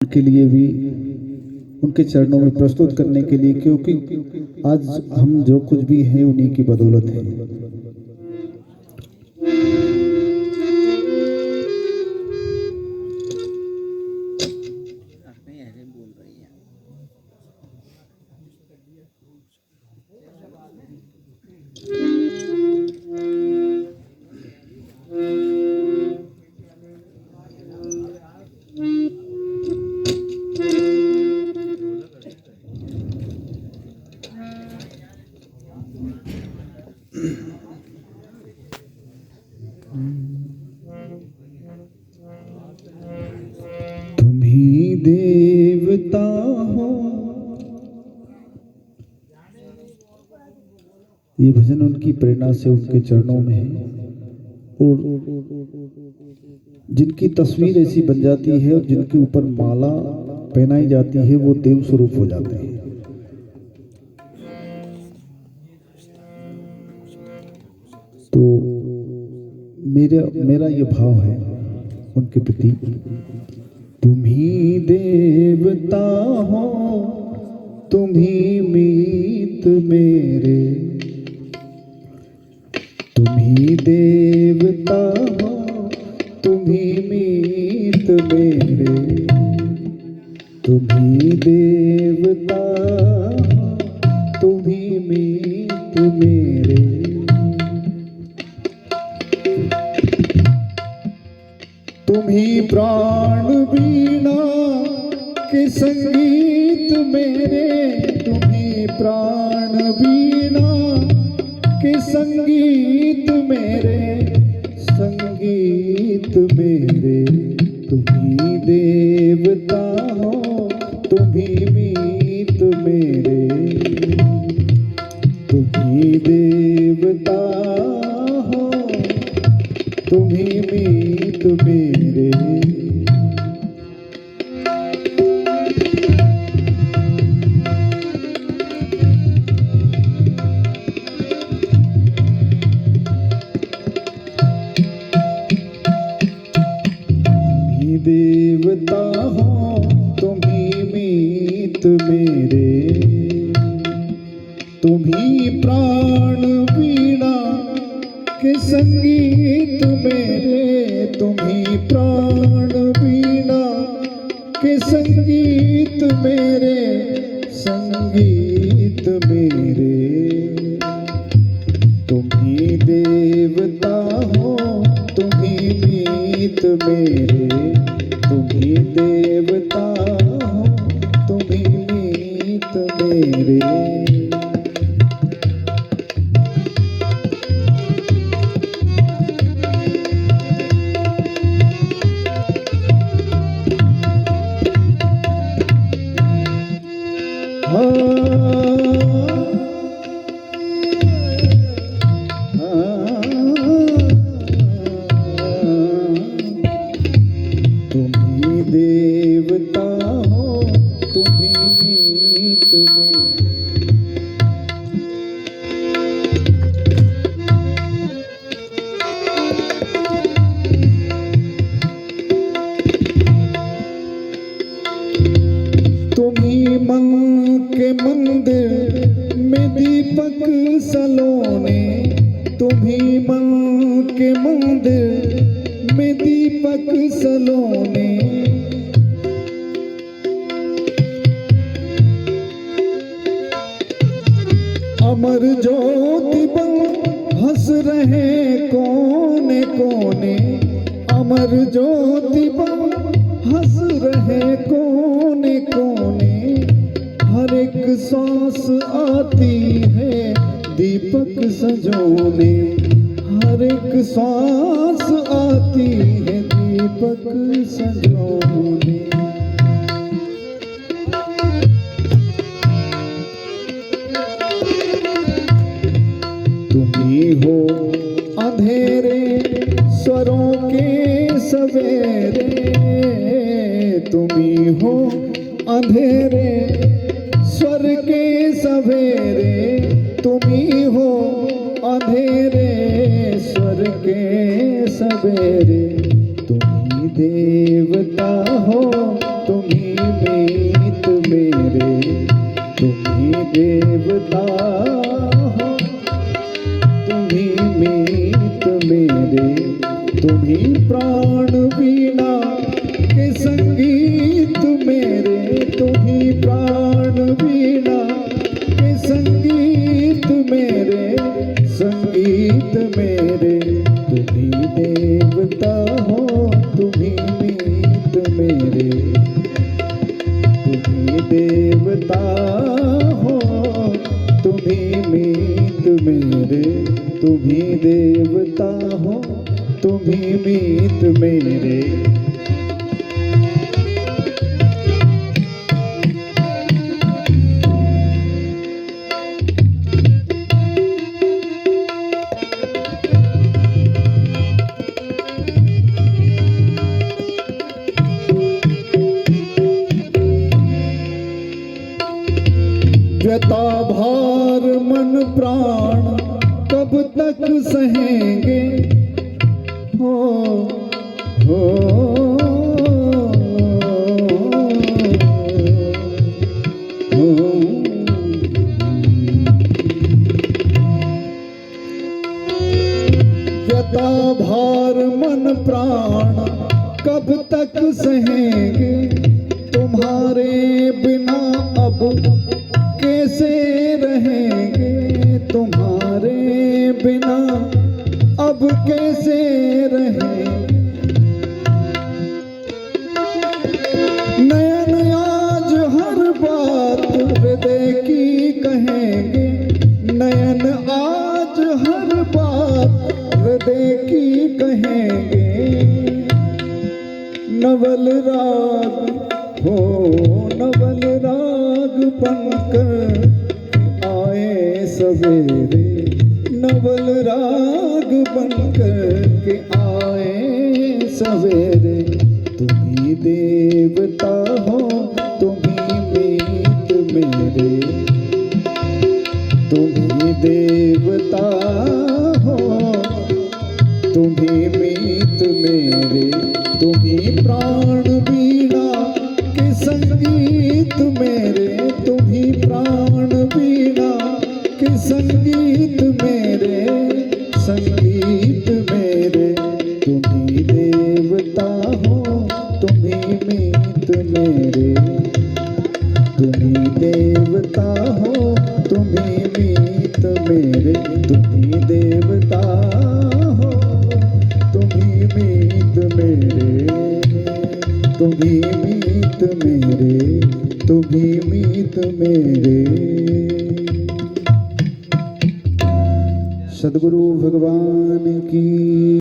के लिए भी उनके चरणों में प्रस्तुत करने के लिए, क्योंकि आज हम जो कुछ भी हैं उन्हीं की बदौलत है। तुम ही देवता हो। ये भजन उनकी प्रेरणा से उनके चरणों में है, और जिनकी तस्वीर ऐसी बन जाती है और जिनके ऊपर माला पहनाई जाती है वो देव स्वरूप हो जाते हैं। तो मेरा ये भाव है उनके प्रति, तुम ही देवता हो, तुम ही मीत मेरे, तुम ही देवता हो, तुम ही मीत मेरे, तुम ही देवता हो, तुम ही मीत मेरे। तुम ही प्राण वीणा के संगीत मेरे, तुम ही प्राण वीणा के संगीत मेरे, संगीत मेरे। तुम ही देवता हो, तुम ही मीत मेरे, तुम ही देवता हो, तुम ही मीत मेरे। देवता हो, तुम ही मीत मेरे, तुम ही प्राण वीणा के संगीत मेरे, तुम ही प्राण वीणा के संगीत मेरे, संगीत मेरे। तुम ही देवता हो, तुम ही मीत मेरे, तुम ही देवता हो, तुम ही मीत मेरे। तुम ही देवता हो, तुम ही मीत मेरे। तुम ही मन के मंदिर में दीपक सलोने, तुम ही मन के मंदिर में दीपक सलोने। अमर ज्योति बन हंस रहे कोने कोने, अमर ज्योति बन हंस रहे कोने कोने। हर एक सांस आती है दीपक सजोने, हर एक सांस आती है दीपक सजोने। तुम ही हो अंधेरे स्वरों के सवेरे, तुम ही हो अंधेरे स्वर के सवेरे, तुम ही हो अंधेरे स्वर के सवेरे। तुम ही देवता हो, तुम ही तुम्ही मीत मेरे। व्यथा भार मन प्राण कब तक सहेंगे, हो हो हो। व्यथा भार मन प्राण कब तक सहेंगे, तुम्हारे बिना अब कैसे रहेंगे, तुम्हारे बिना अब कैसे रहेंगे। नयन आज हर बात हृदय की कहेंगे, नयन आज हर बात हृदय की कहेंगे। नवल राग हो नवल राग बनकर आए सवेरे, नवल राग बनकर के आए सवेरे। तुम्ही देवता हो तुम्ही मीत मेरे, तुम्ही देवता हो तुम्ही मीत मेरे। तुम्ही प्राण वीणा के संगीत मेरे, तुम्ही प्राण वीणा के संगीत मेरे, संगीत मेरे। तुम्ही देवता हो तुम्ही मीत मेरे, तुम्ही देवता हो तुम्ही मीत मेरे। तुम्ही देवता हो तुम्ही मीत मेरे, तुम्ही मीत मेरे, तुम्ही मीत मेरे। सद्गुरु भगवान की